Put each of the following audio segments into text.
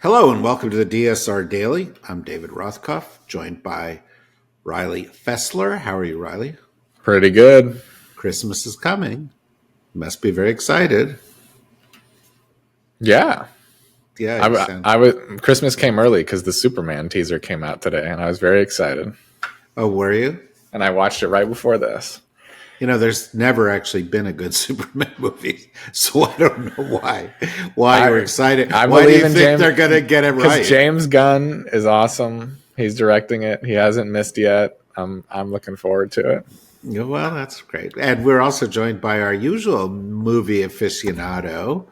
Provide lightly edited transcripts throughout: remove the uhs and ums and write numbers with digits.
Hello and welcome to the DSR Daily. I'm David Rothkopf, joined by Riley Fessler. How are you, Riley? Pretty good. Christmas is coming. You must be very excited. Yeah. Yeah, you sound. Christmas came early because the Superman teaser came out today, and I was very excited. Oh, were you? And I watched it right before this. You know, there's never actually been a good Superman movie, so I don't know why you're excited. Why do you think they're going to get it right? Because James Gunn is awesome. He's directing it. He hasn't missed yet. I'm looking forward to it. Yeah, well, that's great. And we're also joined by our usual movie aficionado,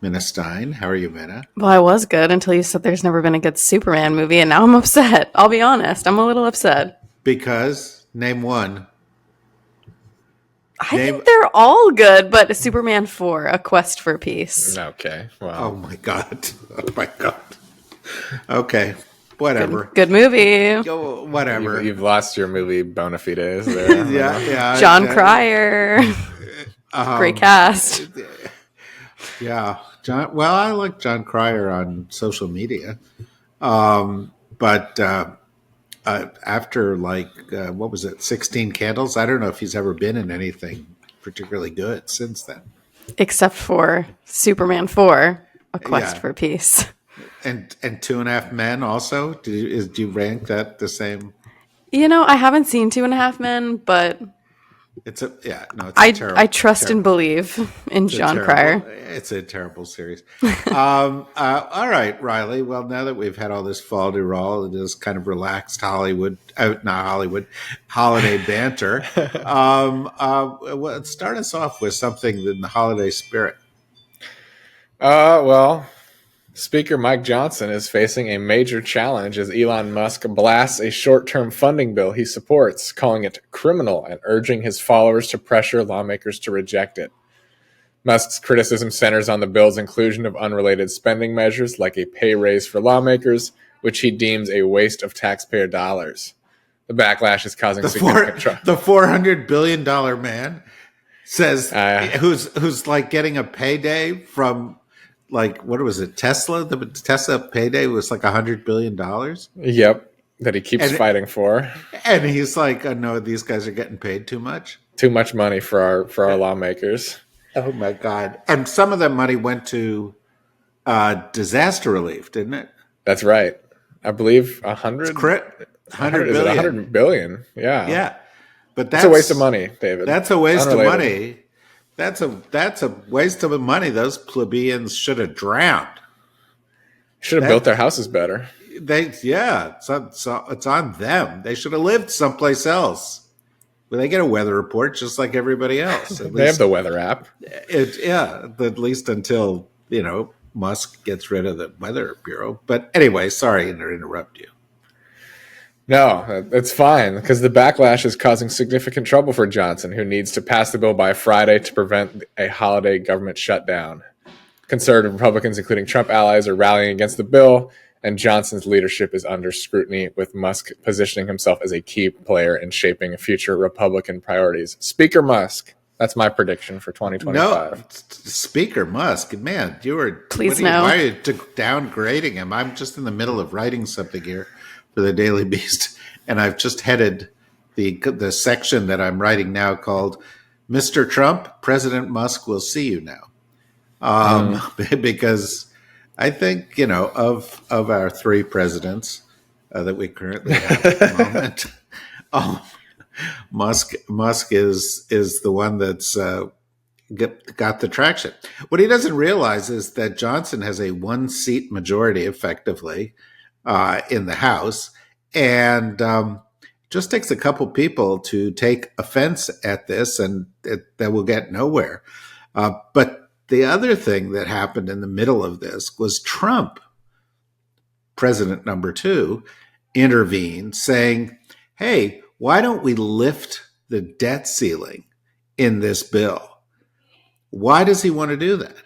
Minna Stein. How are you, Minna? Well, I was good until you said there's never been a good Superman movie, and now I'm upset. I'll be honest. I'm a little upset. Because, name one. I think they're all good, but Superman 4, A Quest for Peace. Okay. Well. Oh, my God. Oh, my God. Okay. Whatever. Good movie. Whatever. You've lost your movie bona fides there. Yeah. John Cryer. Great cast. Yeah. Well, I like John Cryer on social media. But after what was it, 16 Candles? I don't know if he's ever been in anything particularly good since then. Except for Superman 4, A Quest for Peace. And 2.5 Men also? Do you rank that the same? You know, I haven't seen 2.5 Men, but I trust and believe in John Cryer. It's a terrible series. All right, Riley. Well, now that we've had all this fall de roll, this kind of relaxed holiday banter, start us off with something in the holiday spirit. Well, Speaker Mike Johnson is facing a major challenge as Elon Musk blasts a short-term funding bill he supports, calling it criminal and urging his followers to pressure lawmakers to reject it. Musk's criticism centers on the bill's inclusion of unrelated spending measures like a pay raise for lawmakers, which he deems a waste of taxpayer dollars. The backlash is causing significant trouble. The $400 billion man says, who's like getting a payday from... what was it? Tesla? The Tesla payday was like $100 billion. Yep, that he keeps fighting for. And he's like, "Oh no, these guys are getting paid too much. Too much money for our lawmakers." Oh my God! And some of that money went to disaster relief, didn't it? That's right. I believe 100 billion. Yeah. Yeah, but that's a waste of money, David. That's a waste of money. That's a waste of money. Those plebeians should have drowned. Should have built their houses better. It's on them. They should have lived someplace else. Well, they get a weather report just like everybody else. They have the weather app. At least until Musk gets rid of the Weather Bureau. But anyway, sorry to interrupt you. No, it's fine because the backlash is causing significant trouble for Johnson, who needs to pass the bill by Friday to prevent a holiday government shutdown. Conservative Republicans, including Trump allies, are rallying against the bill, and Johnson's leadership is under scrutiny, with Musk positioning himself as a key player in shaping future Republican priorities. Speaker Musk. That's my prediction for 2025. No, Speaker Musk, man, why are you downgrading him? I'm just in the middle of writing something here for the Daily Beast, and I've just headed the section that I'm writing now called "Mr. Trump, President Musk will see you now," because I think of our three presidents that we currently have at the moment, Musk is the one that's got the traction. What he doesn't realize is that Johnson has a 1-seat majority, effectively, in the House, and just takes a couple people to take offense at this, and that will get nowhere. But the other thing that happened in the middle of this was Trump, president number 2, intervened, saying, "Hey, why don't we lift the debt ceiling in this bill?" Why does he want to do that?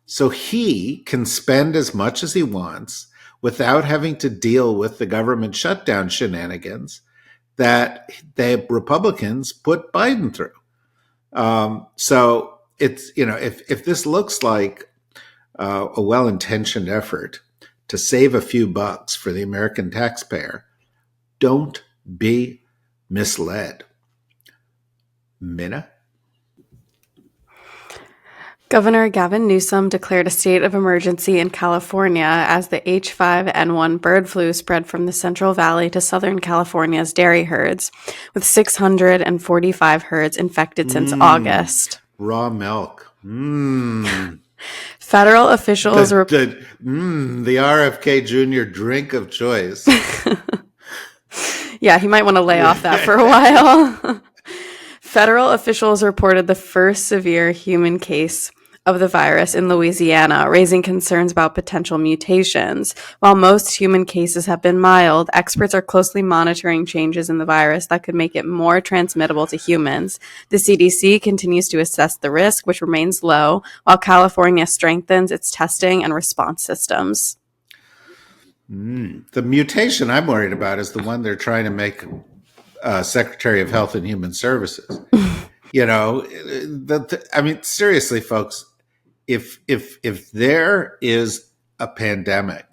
So he can spend as much as he wants without having to deal with the government shutdown shenanigans that the Republicans put Biden through. So it's, if this looks like a well-intentioned effort to save a few bucks for the American taxpayer. Don't be misled. Minna? Governor Gavin Newsom declared a state of emergency in California as the H5N1 bird flu spread from the Central Valley to Southern California's dairy herds, with 645 herds infected since August. Raw milk. Federal officials the RFK Jr. drink of choice. Yeah, he might want to lay off that for a while. Federal officials reported the first severe human case of the virus in Louisiana, raising concerns about potential mutations. While most human cases have been mild, experts are closely monitoring changes in the virus that could make it more transmittable to humans. The CDC continues to assess the risk, which remains low, while California strengthens its testing and response systems. The mutation I'm worried about is the one they're trying to make Secretary of Health and Human Services. Seriously, folks, if there is a pandemic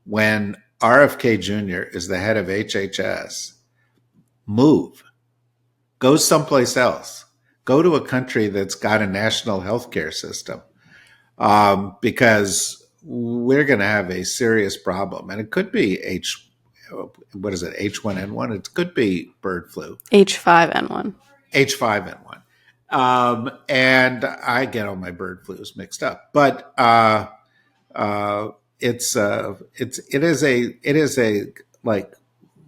when RFK Jr. is the head of HHS, move. Go someplace else. Go to a country that's got a national healthcare system, because we're going to have a serious problem. And it could be H1N1? It could be bird flu. H5N1. H5N1. And I get all my bird flus mixed up, but it is a like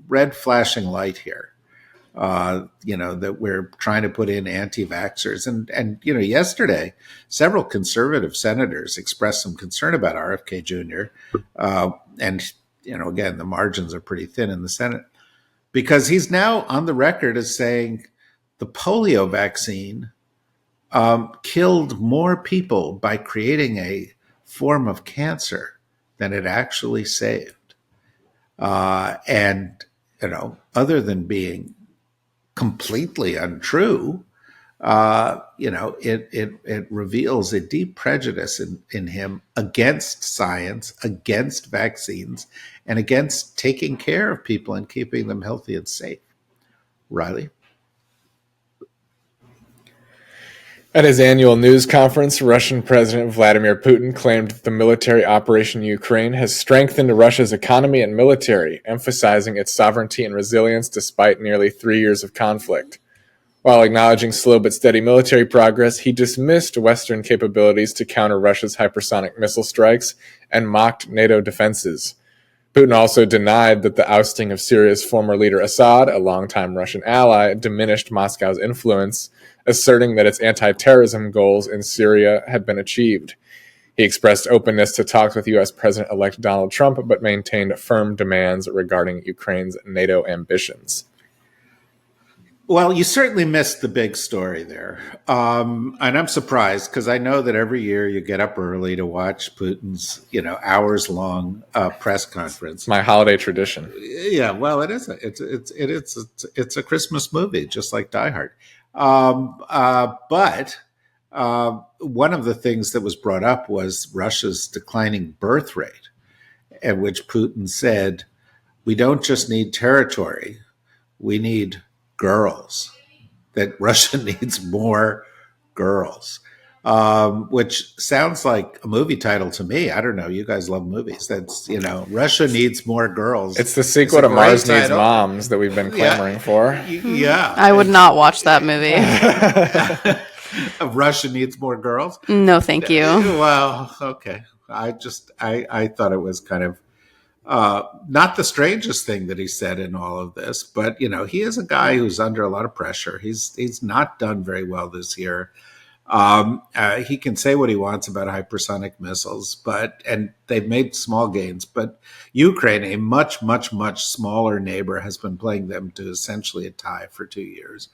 red flashing light here. That we're trying to put in anti-vaxxers. And yesterday, several conservative senators expressed some concern about RFK Jr. Again, the margins are pretty thin in the Senate, because he's now on the record as saying the polio vaccine killed more people by creating a form of cancer than it actually saved. Other than being completely untrue, it reveals a deep prejudice in him against science, against vaccines, and against taking care of people and keeping them healthy and safe. Riley? At his annual news conference, Russian President Vladimir Putin claimed that the military operation in Ukraine has strengthened Russia's economy and military, emphasizing its sovereignty and resilience despite nearly 3 years of conflict. While acknowledging slow but steady military progress, he dismissed Western capabilities to counter Russia's hypersonic missile strikes and mocked NATO defenses. Putin also denied that the ousting of Syria's former leader Assad, a longtime Russian ally, diminished Moscow's influence, asserting that its anti-terrorism goals in Syria had been achieved. He expressed openness to talks with U.S. President-elect Donald Trump, but maintained firm demands regarding Ukraine's NATO ambitions. Well, you certainly missed the big story there. And I'm surprised, because I know that every year you get up early to watch Putin's, hours-long press conference. My holiday tradition. Yeah, well, it is. It's a Christmas movie, just like Die Hard. But one of the things that was brought up was Russia's declining birth rate, at which Putin said, we don't just need territory, we need girls, that Russia needs more girls, which sounds like a movie title to me. I don't know. You guys love movies. That's, Russia needs more girls. It's the sequel to Mars Needs Moms that we've been clamoring for. Yeah. I would not watch that movie. Russia needs more girls? No, thank you. Well, okay. I thought it was kind of not the strangest thing that he said in all of this, but he is a guy who's under a lot of pressure. He's not done very well this year. He can say what he wants about hypersonic missiles, and they've made small gains. But Ukraine, a much, much, much smaller neighbor, has been playing them to essentially a tie for 2 years.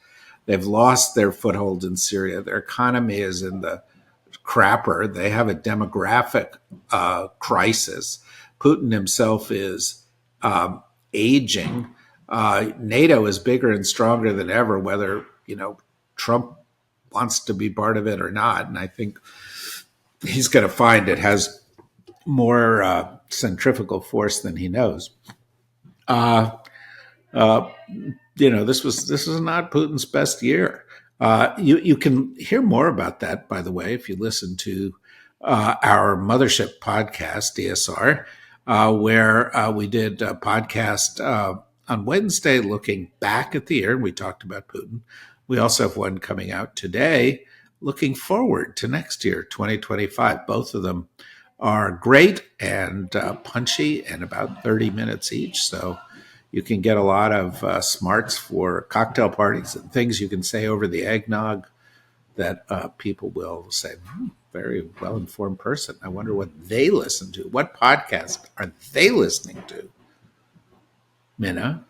They've lost their foothold in Syria. Their economy is in the crapper. They have a demographic crisis. Putin himself is aging. NATO is bigger and stronger than ever, whether Trump wants to be part of it or not. And I think he's going to find it has more centrifugal force than he knows. This was not Putin's best year. You can hear more about that, by the way, if you listen to our mothership podcast, DSR, where we did a podcast on Wednesday looking back at the year, and we talked about Putin. We also have one coming out today looking forward to next year, 2025. Both of them are great and punchy and about 30 minutes each. So you can get a lot of smarts for cocktail parties and things you can say over the eggnog that people will say, very well-informed person. I wonder what they listen to. What podcast are they listening to? Minna?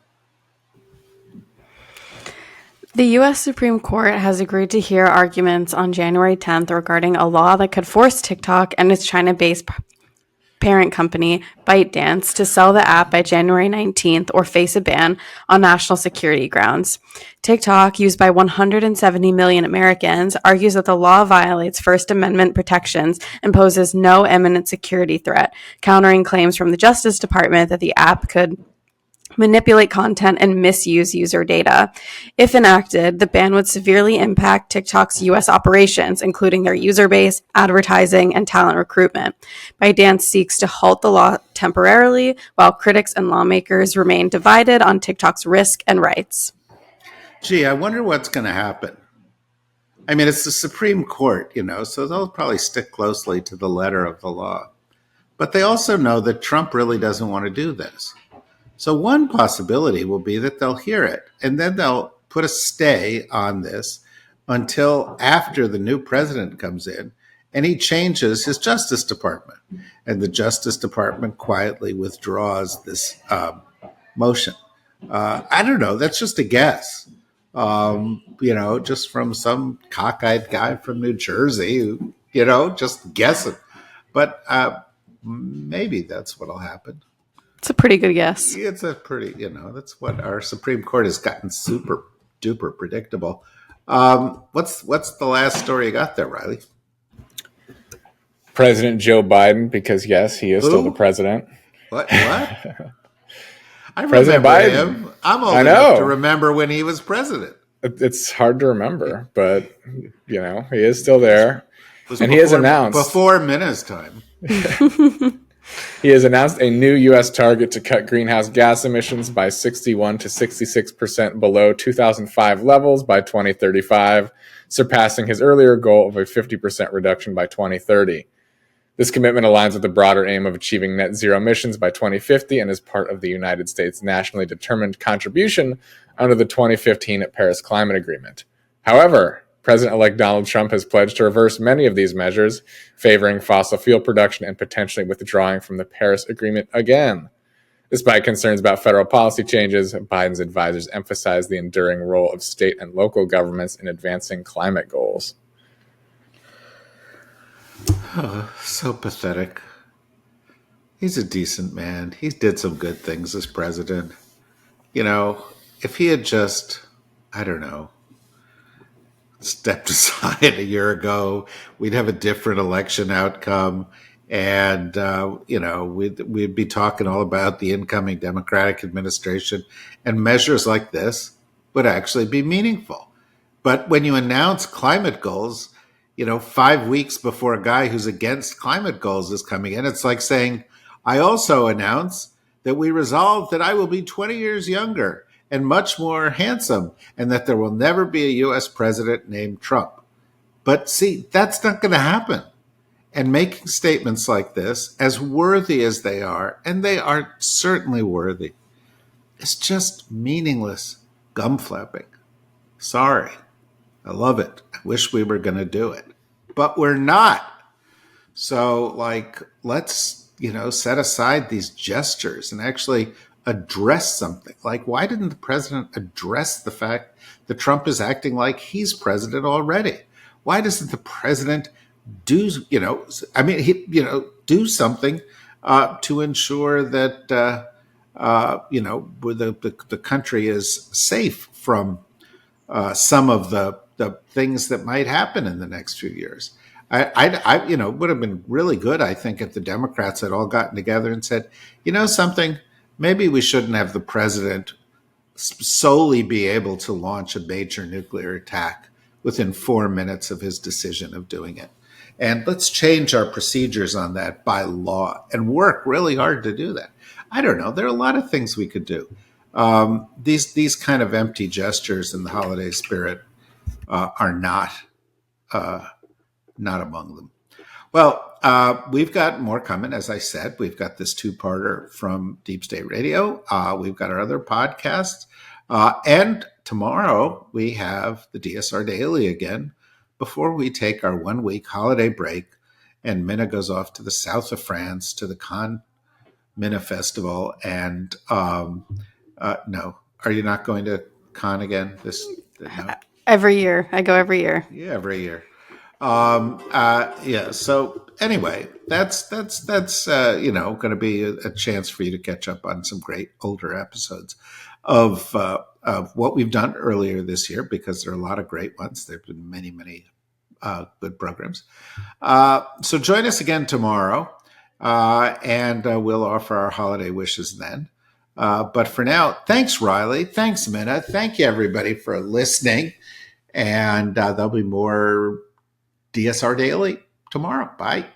The U.S. Supreme Court has agreed to hear arguments on January 10th regarding a law that could force TikTok and its China-based parent company, ByteDance, to sell the app by January 19th or face a ban on national security grounds. TikTok, used by 170 million Americans, argues that the law violates First Amendment protections and poses no imminent security threat, countering claims from the Justice Department that the app could manipulate content and misuse user data. If enacted, the ban would severely impact TikTok's U.S. operations, including their user base, advertising, and talent recruitment. ByteDance seeks to halt the law temporarily, while critics and lawmakers remain divided on TikTok's risk and rights. Gee, I wonder what's going to happen. I mean, it's the Supreme Court, so they'll probably stick closely to the letter of the law. But they also know that Trump really doesn't want to do this. So one possibility will be that they'll hear it, and then they'll put a stay on this until after the new president comes in and he changes his Justice Department. And the Justice Department quietly withdraws this motion. I don't know. That's just a guess. Just from some cockeyed guy from New Jersey who, just guessing. But maybe that's what'll happen. It's a pretty good guess. It's a pretty, that's what our Supreme Court has gotten super duper predictable. What's the last story you got there, Riley? President Joe Biden, because yes, he is still the president. What? I remember him. I'm old enough to remember when he was president. It's hard to remember, but he is still there. And he has announced before Minna's time. He has announced a new U.S. target to cut greenhouse gas emissions by 61 to 66% below 2005 levels by 2035, surpassing his earlier goal of a 50% reduction by 2030. This commitment aligns with the broader aim of achieving net zero emissions by 2050 and is part of the United States' nationally determined contribution under the 2015 Paris Climate Agreement. However, President-elect Donald Trump has pledged to reverse many of these measures, favoring fossil fuel production and potentially withdrawing from the Paris Agreement again. Despite concerns about federal policy changes, Biden's advisors emphasize the enduring role of state and local governments in advancing climate goals. Oh, so pathetic. He's a decent man. He did some good things as president. If he had just, stepped aside a year ago, we'd have a different election outcome. And, we'd be talking all about the incoming Democratic administration, and measures like this would actually be meaningful. But when you announce climate goals, 5 weeks before a guy who's against climate goals is coming in, it's like saying, I also announce that we resolved that I will be 20 years younger and much more handsome, and that there will never be a U.S. president named Trump. But see, that's not going to happen. And making statements like this, as worthy as they are, and they are certainly worthy, is just meaningless gum flapping. Sorry. I love it. I wish we were going to do it. But we're not. So, let's, set aside these gestures and actually address something. Why didn't the president address the fact that Trump is acting like he's president already? Why doesn't the president do something to ensure that the country is safe from some of the things that might happen in the next few years? It would have been really good, I think, if the Democrats had all gotten together and said, something, maybe we shouldn't have the president solely be able to launch a major nuclear attack within 4 minutes of his decision of doing it. And let's change our procedures on that by law and work really hard to do that. I don't know. There are a lot of things we could do. These kind of empty gestures in the holiday spirit are not among them. Well, we've got more coming. As I said, we've got this 2-parter from Deep State Radio. We've got our other podcasts. And tomorrow we have the DSR Daily again before we take our 1-week holiday break. And Minna goes off to the south of France to the Cannes Minna Festival. And no, are you not going to Cannes again? No? Every year. I go every year. Yeah, every year. So anyway, that's going to be a chance for you to catch up on some great older episodes of what we've done earlier this year, because there are a lot of great ones. There've been many, many good programs. So join us again tomorrow, and we'll offer our holiday wishes then. But for now, thanks, Riley. Thanks, Minna. Thank you, everybody, for listening. And there'll be more DSR Daily tomorrow. Bye.